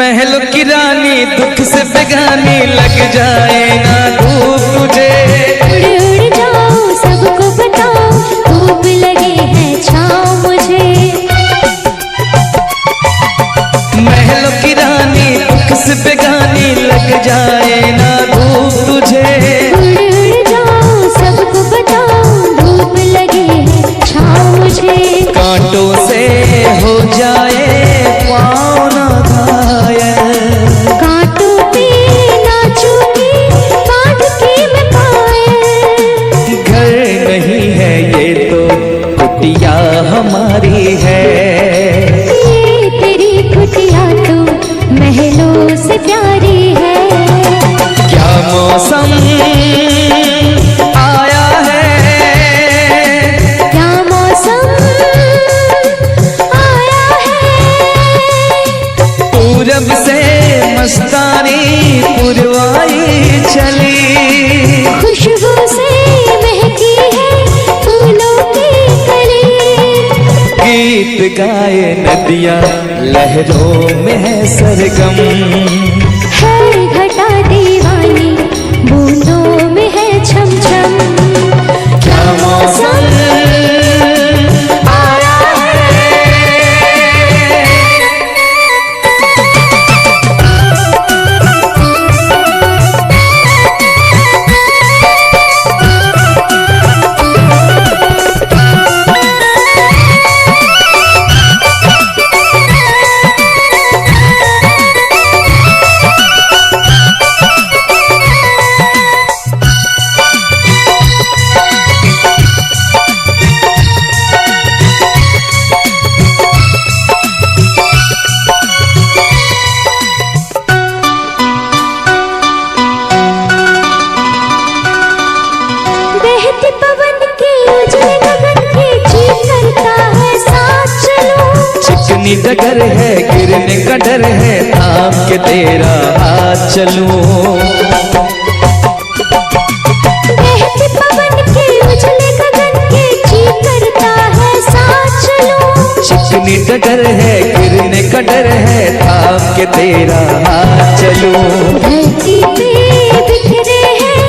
महलों की रानी दुख से बेगानी लग जाए ना धूप तुझे। उड़ उड़ जाओ सबको बताओ धूप लगे है छाँव मुझे। महलों की रानी दुख से बेगानी लग जाए ना धूप तुझे। उड़ उड़ जाओ सबको बताओ धूप लगे है छाँव मुझे। कांटों से हो जाए पाँव ना घायल, कांटों पे नाचूंगी बांध के मैं पायल। घर नहीं है ये तो कुटिया हमारी है। ये तेरी कुटिया तो महलों से प्यारी है। क्या मौसम आया है, क्या मौसम आया है। पूरब से मस्तानी पुरवाई चली। खुशबू से महकी है फूलों की कली। गीत गाए नदियाँ लहरों में है सरगम। है घटा दीवानी बूंदों में है छम छम। क्या मौसम आया है। बहते पवन के उजले गगन के जी करता है साथ चलो। चिकनी डगर है गिरने का डर है थाम के तेरा हाथ चलूं। बहते पवन के उजले गगन के जी करता है साथ चलो। चिकनी डगर है गिरने का डर है थाम के तेरा हाथ चलूं। धरती पे बिखरे हैं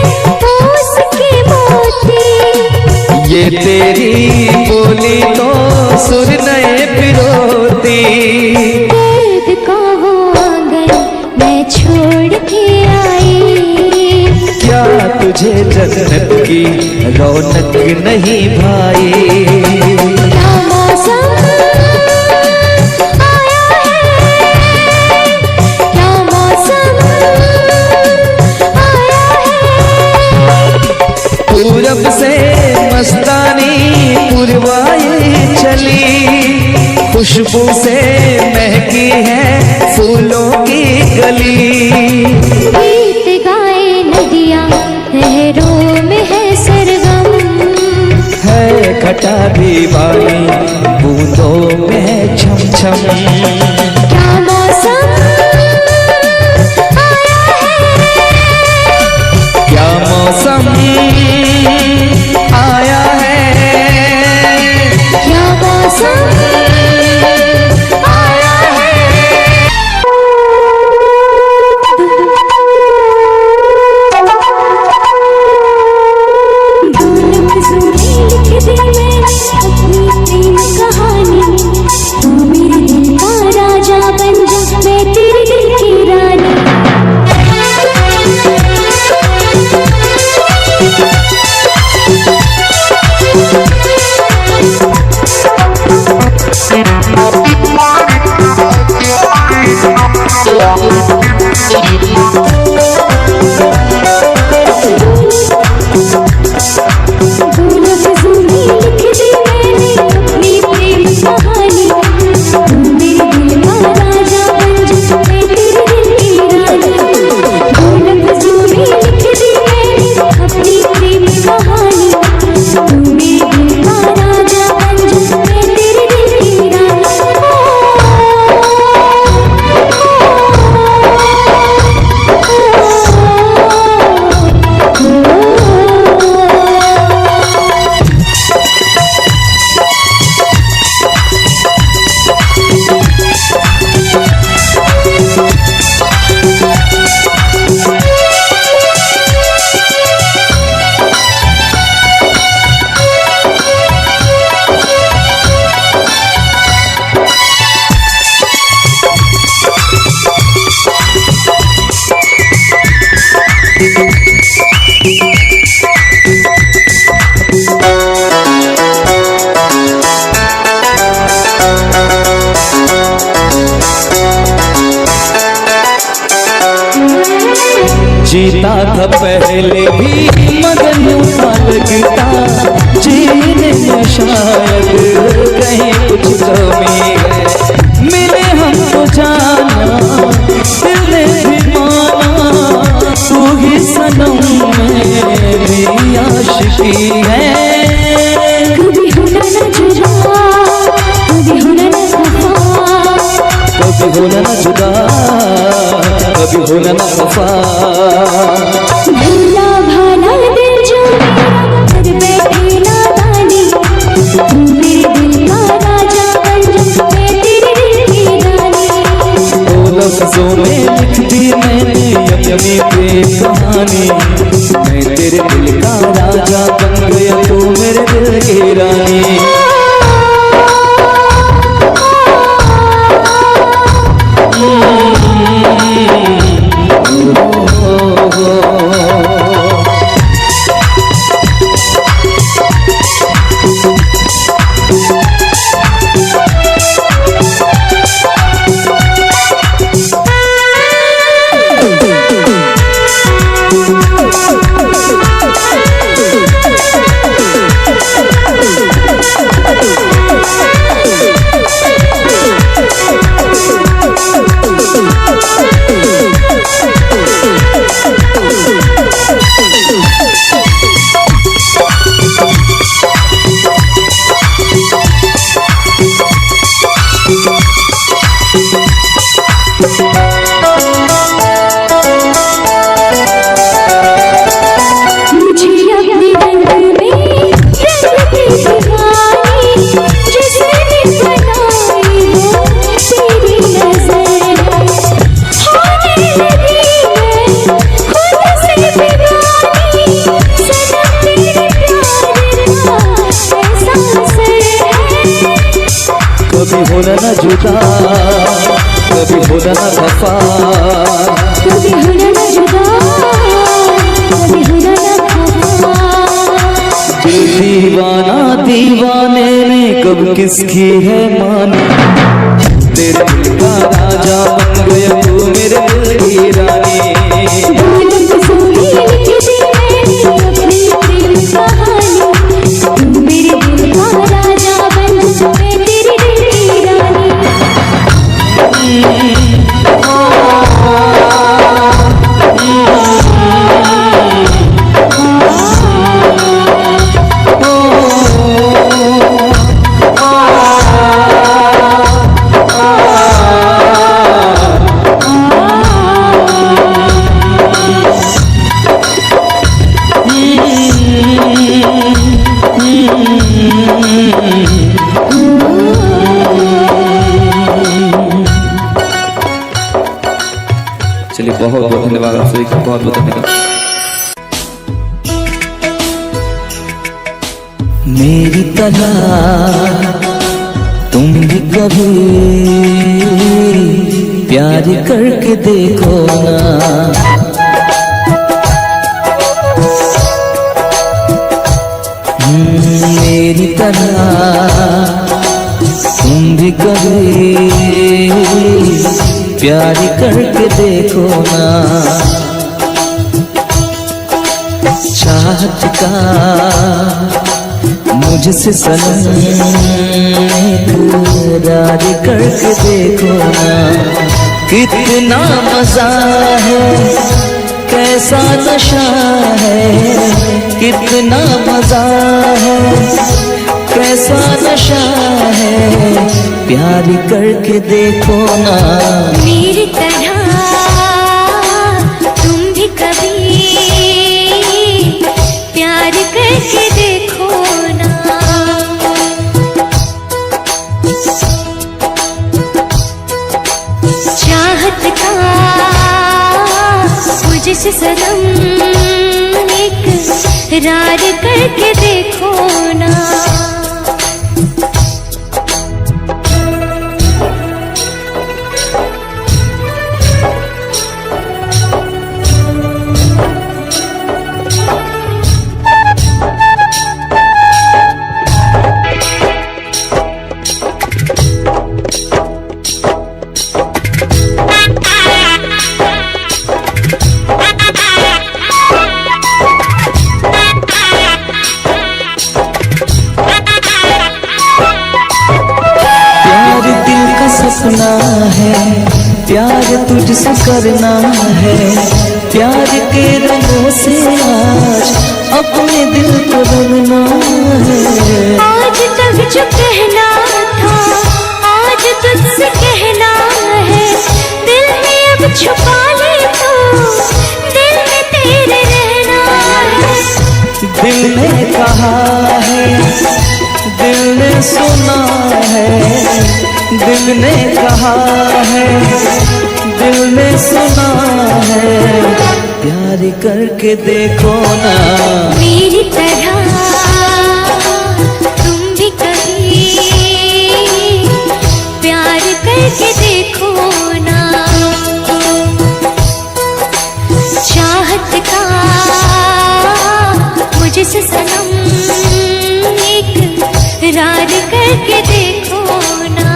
ओस के मोती। ये तेरी बोली तो सुर नए पिरोती। दर्द का वो आंगन मैं छोड़ के आई। क्या तुझे जन्नत की रौनक नहीं भाई। क्या मौसम आया है। क्या मौसम आया है। पूरब से मस्तानी पुरवाई चली। खुशबू से महकी है फूलों की गली। गीत गाए नदियाँ लहरों में है सरगम। है घटा दीवानी बूंदों में है छम छम। क्या मौसम आया है। क्या मौसम आया है। क्या मौसम आया है। दो लफ्ज़ में लिख दी मैंने अपनी प्रेम कहानी। तू मेरे दिल का जीता था पहले भी मगर यूं सा लगता जीने में शायद कहीं कुछ कमी है। मिले हमको जाना दिल ने भी माना तू ही सनम मेरी आशिकी है। कभी होना न जुदा, कभी होना न खफा, कभी होना न जुदा, कभी होना न खफा। भला भाला दिल जो मेरा कर बैठे नादानी, तू मेरे दिल का राजा बन जा, मैं तेरे दिल की रानी। दो लफ्जों में लिख दी मैंने अपनी प्रेम कहानी, मैं तेरे दिल का राजा बन गया तू मेरे दिल की रानी। कभी होना न जुदा, कभी होना न खफा, कभी होना न जुदा, कभी होना न खफा। दिल दीवाना दीवाने ने कब किसकी है मानी, तेरे दिल का राजा बन गया तू मेरे दिल की रानी। चलिए बहुत बहुत धन्यवाद आप सभी का, बहुत बहुत धन्यवाद। मेरी तरह तुम भी कभी प्यार करके देखो ना, मेरी तरह तुम भी कभी प्यार करके देखो ना। चाहत का मुझसे सनम इकरार करके देखो ना। कितना मजा है, कैसा नशा है, कितना मजा है, कैसा नशा है, प्यार करके देखो ना। मेरी तरह तुम भी कभी प्यार करके देखो ना। चाहत का मुझसे सनम इकरार करके देखो ना। करना है, प्यार तुझसे करना है, प्यार के रंगों से आज अपने दिल को रंगना है। आज तक जो कहना था आज तुझसे कहना है, दिल में अब छुपा ले तो दिल में तेरे रहना है। दिल ने कहा है, दिल ने सुना है, दिल ने कहा है, दिल ने सुना है, प्यार करके देखो ना मेरी तरह तुम भी कभी प्यार करके देखो ना। चाहत का मुझसे सनम इकरार करके देखो ना।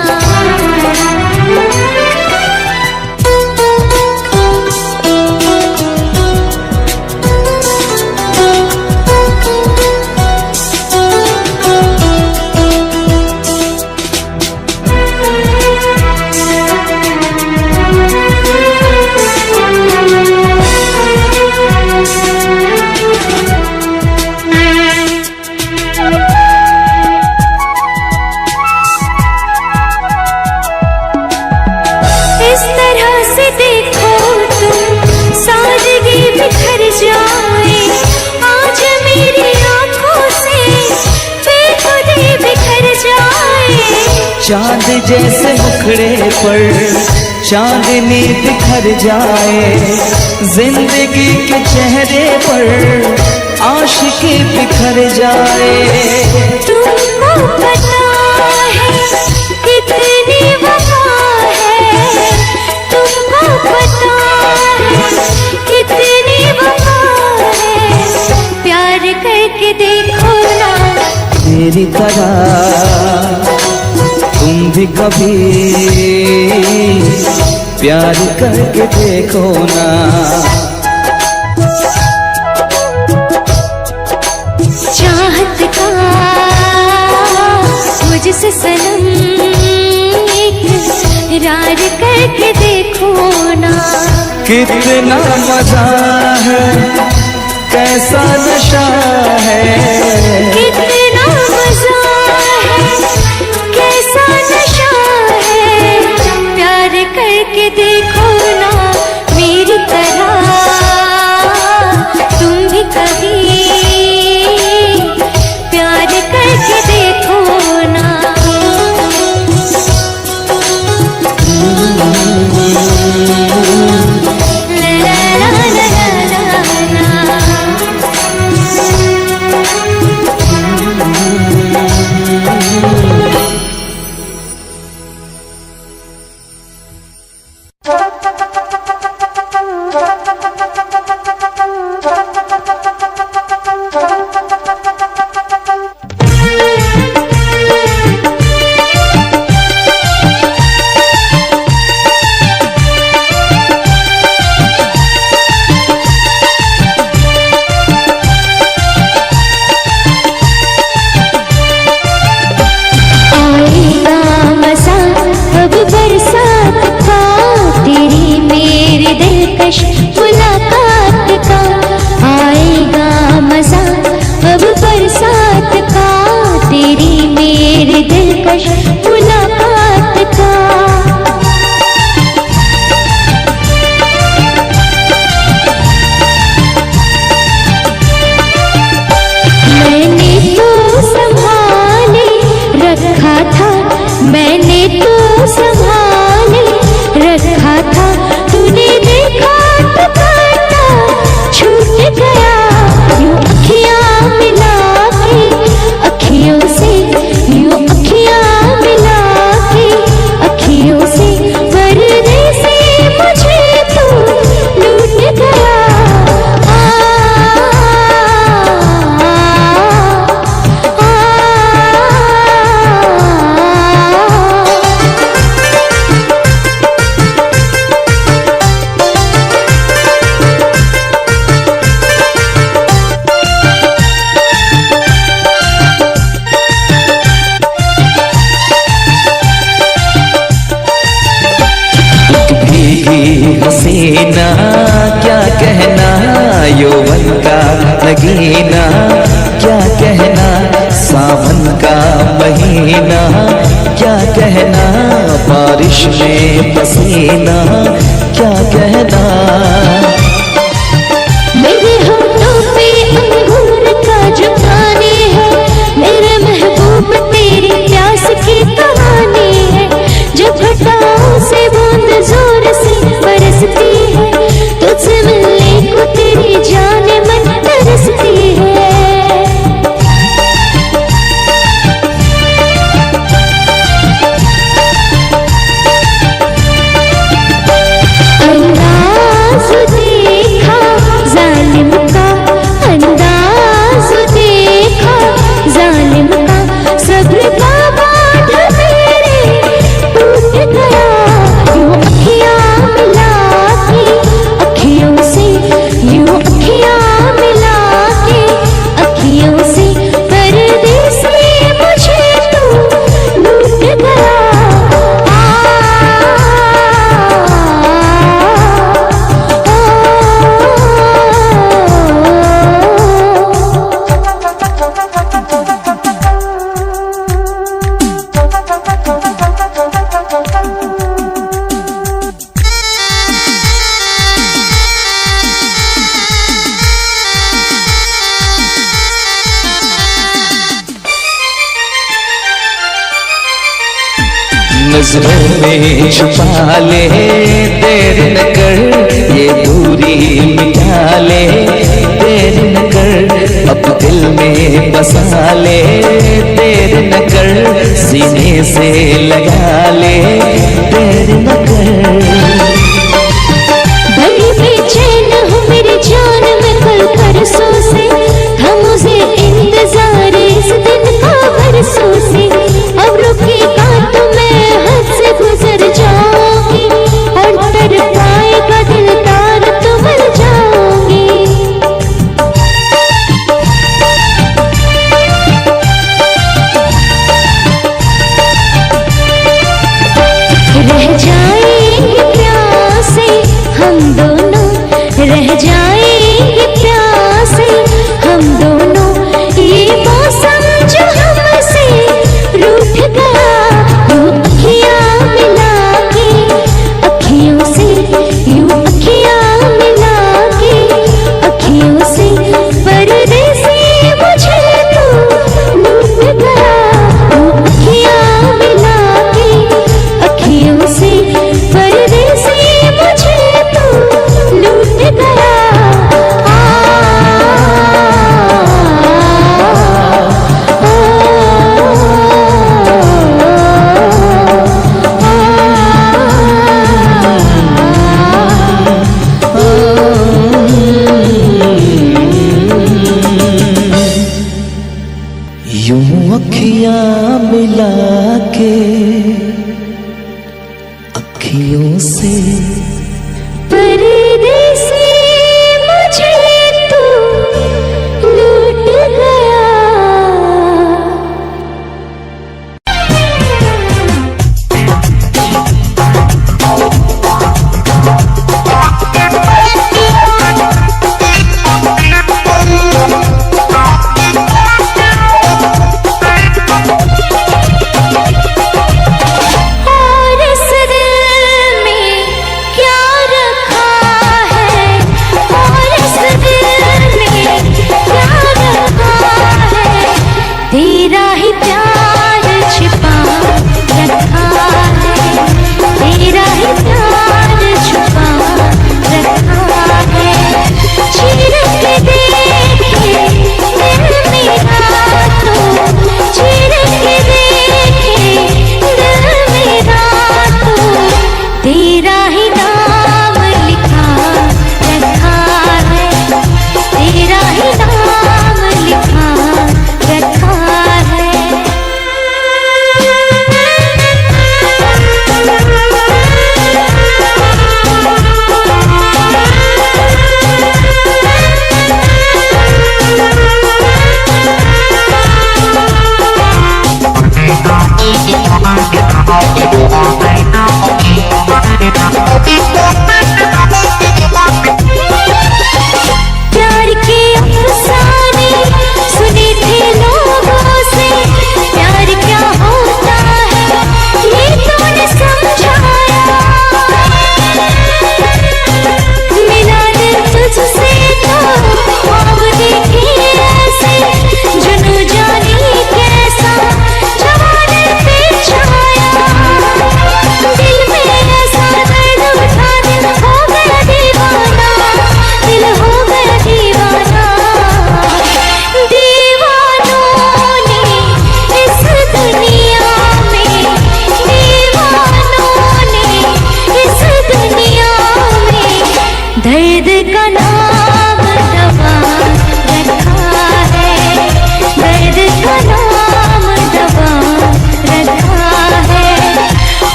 इस तरह से देखो तुम सादगी बिखर जाए, आज मेरी आंखों से बेखुदी बिखर जाए। चांद जैसे मुखड़े पर चांदनी बिखर जाए, जिंदगी के चेहरे पर आशिकी बिखर जाए। तुमको पता है कितनी वफा है, तुमको पता है कितनी वफा है, प्यार करके देखो ना मेरी तरह तुम भी कभी प्यार करके देखो ना। चाहत का मुझसे सनम इकरार करके देखो ना। कितना मजा है, कैसा नशा है, कितना मजा है, कैसा नशा है, प्यार करके देखो ना मेरी तरह तुम भी कभी प्यार करके देखो ना। ला ला ला ला ला ला। नगीना, क्या कहना सावन का महीना, क्या कहना बारिश में पसीना, क्या कहना। मेरे होठों पे अंगूर का जो पानी है, मेरे महबूब तेरी प्यास की कहानी है। जब घटाओं से बूंद जोर से बरसती है, तुझसे मिलने को तेरी जान मन तरसती है। अंदाज़ देखा जालिम का, अंदाज़ देखा जालिम का, सब्र का बांध मेरे टूट गया। यूं अखियाँ मिला के अखियों से, यूं अखियाँ मिला के अखियों से, परदेसी मुझे तू लूट गया। नजरों में छुपा ले, देर न कर ये दूरी मिटा ले, देर न कर अब दिल में बसा ले, देर न कर सीने से लगा ले, देर न कर। बड़ी बेचैन हूँ मेरी जान मैं कल परसों से, था मुझे इंतजार इस दिन का बरसों से। अब रुकेगा तो मैं हद से गुजर जाऊंगी, और तड़पाएगा दिल तार तो मर जाऊंगी। रह जाएंगे प्यासे हम दोनों, रह जाएंगे प्यासे हम दोनों। ये मौसम जो हमसे रूठ गया, यूं अखियाँ मिला के अखियों से, यूं अखियाँ मिला के अखियों से, परदेसी मुझे तू लूट गया। यूं अखियाँ मिला के अखियों से, परदेसी मुझे तू लूट गया। यूं अखियाँ मिला के अखियों से, परदेसी मुझे तू लूट गया।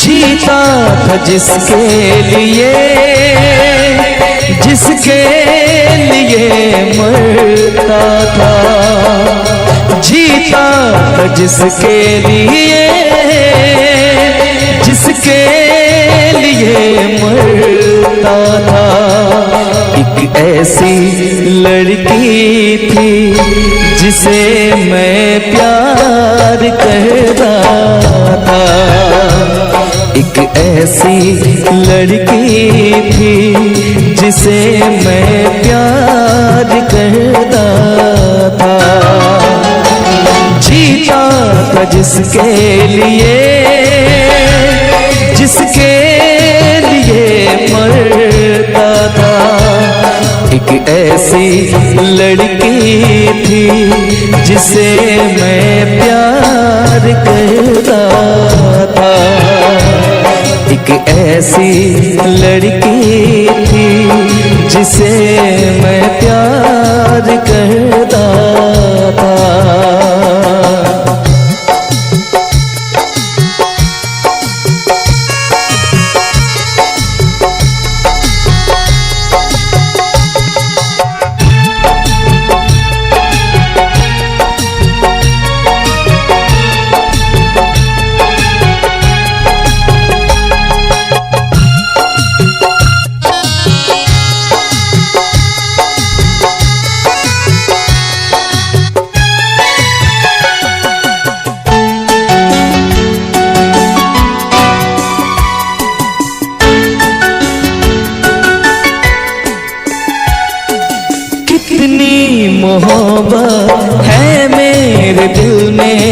जीता था जिसके लिए मरता था, जीता था जिसके लिए मरता था। एक ऐसी लड़की थी जिसे मैं प्यार करता था, एक ऐसी लड़की थी जिसे मैं प्यार करता था। जीता था जिसके लिए मरता था। एक ऐसी लड़की थी जिसे मैं प्यार करता था, एक ऐसी लड़की थी जिसे मैं प्यार करता था। कितनी मोहब्बत है मेरे दिल में,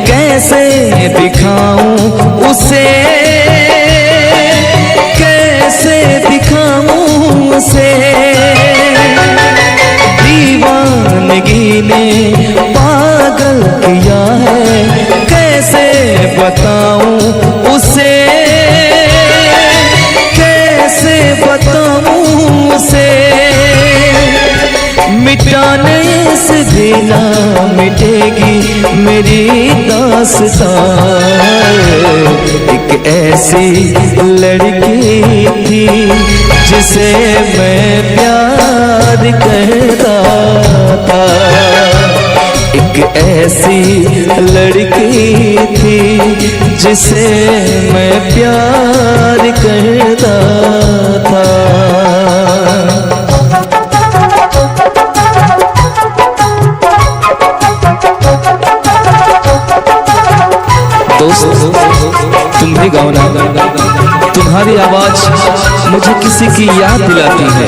कैसे दिखाऊं उसे, कैसे दिखाऊं उसे। दीवानगी ने पागल किया है, कैसे बताऊं उसे, कैसे बताऊं उसे। मिटाने से भी ना मिटेगी मेरी दास्तां। एक ऐसी लड़की थी जिसे मैं प्यार करता था, एक ऐसी लड़की थी जिसे मैं प्यार करता था। दोस्त तुम भी गाओ ना, तुम्हारी आवाज मुझे किसी की याद दिलाती है।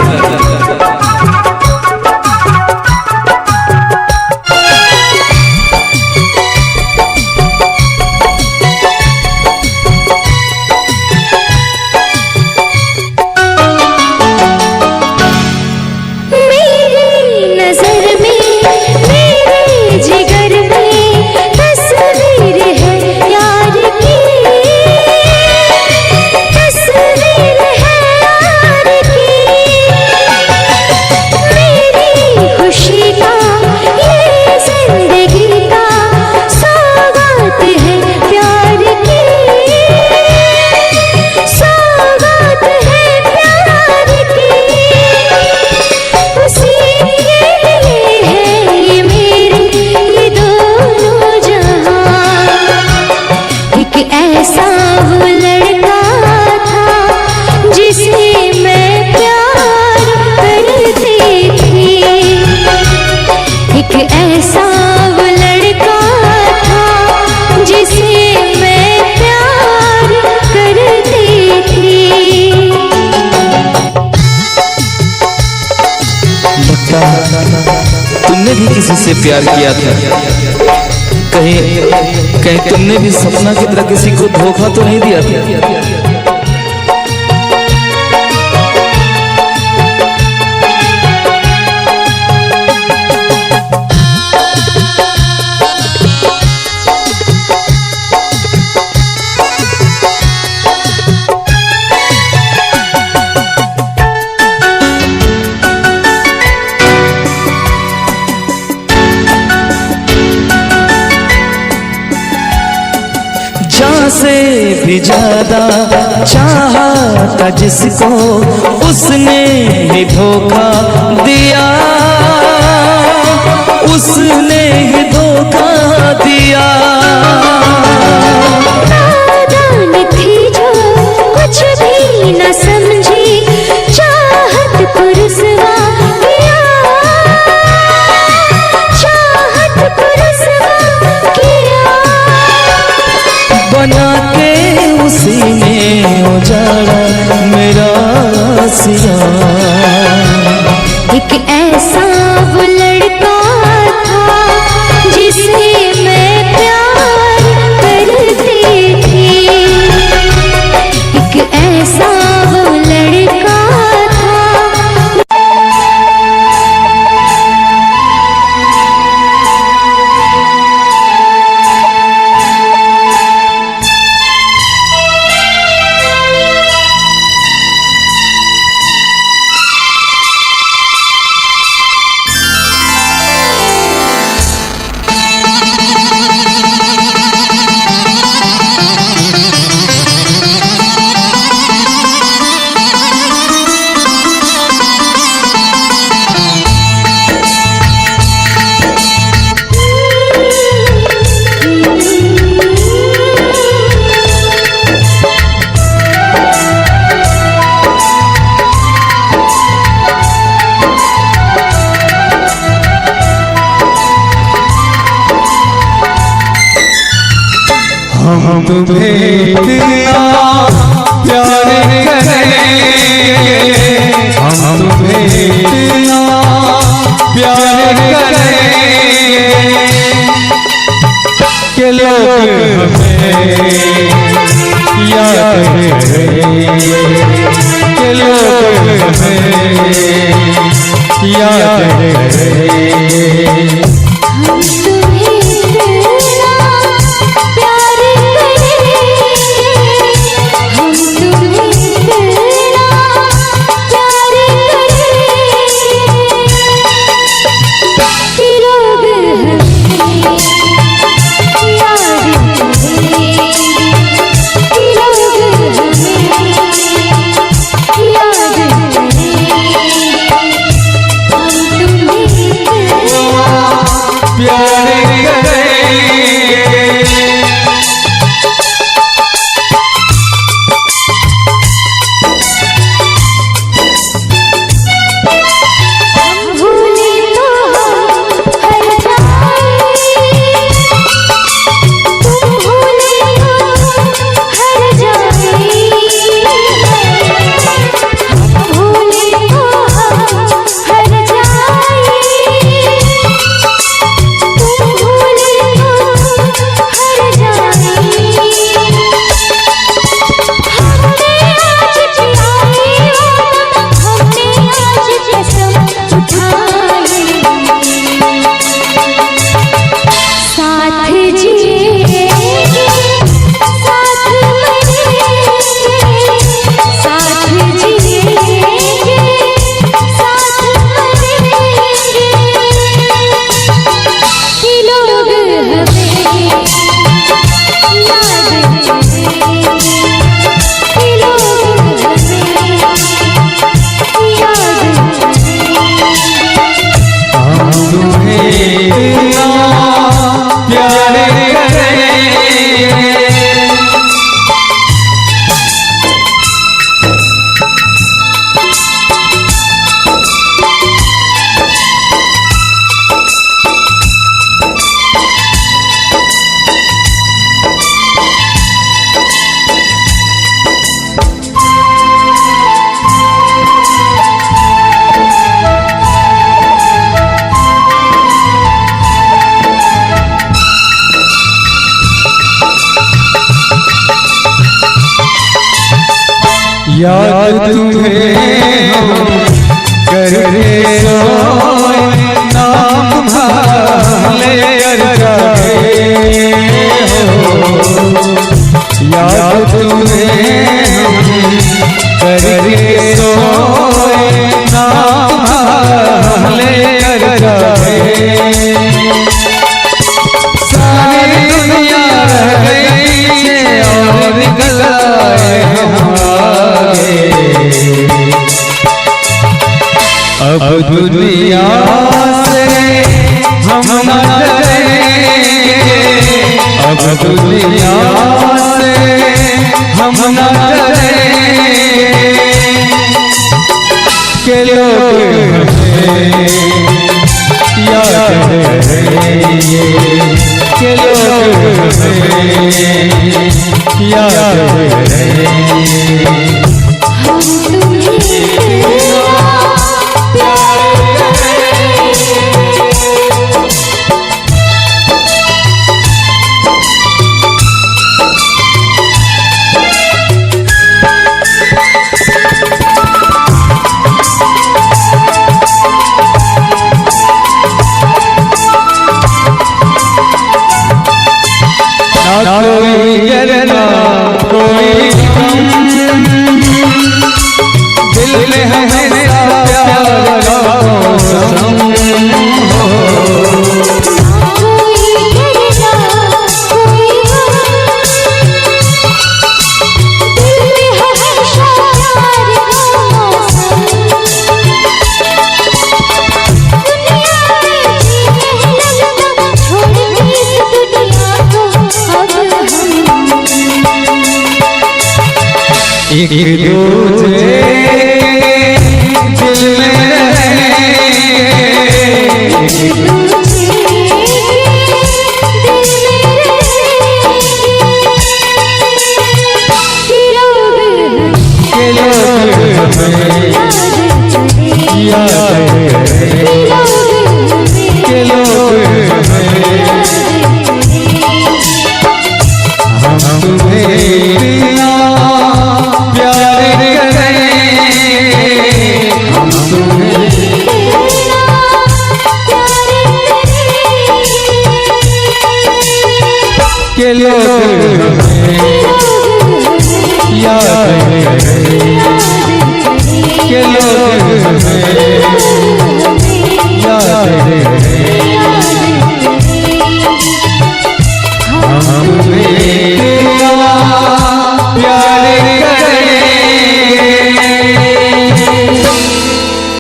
तुमने भी किसी से प्यार किया था, कहीं तुमने भी सपना की तरह किसी को धोखा तो नहीं दिया था? हमेशा से भी ज्यादा चाहा था जिसको उसने ही धोखा दिया, उसने ही धोखा दिया। नादान थी जो कुछ भी न समझी, चाहत को रुसवा किया, चाहत को रुसवा किया। बना के उसी ने उजाड़ा मेरा सिया। एक ऐसा वो लड़का था जिसे मैं प्यार करती थी, एक ऐसा वो लड़का था। हम तुम्हें इतना प्यार करेंगे, हम तुम्हें इतना प्यार करेंगे कि लोग हमें याद करेंगे, कि लोग हमें याद करेंगे। याद तुम्हें हम करके सोए, नाम ले जाए हो। याद तुम्हें हम करके सोए, नाम ले जाए। सारी दुनिया रह गई दुनिया से हम न डरेंगे, अब दुनिया से हम न डरेंगे, के लोग हमें याद करेंगे, के लोग हमें याद करेंगे। हम तुम्हें प्यार ना कोई डरना कोई गम, दिल में हमेशा प्यार का मौसम हो। कोई डरना कोई गम, दिल में हमेशा प्यार का मौसम। दुनिया में जीने लगना, छोड़ के इस दुनिया को अब हम एक दूसरे दिल में के लोग हमें याद करेंगे, के लोग हमें हम तुम्हें बिना प्यार करेंगे, हम तुम्हें के लोग हमें याद करेंगे।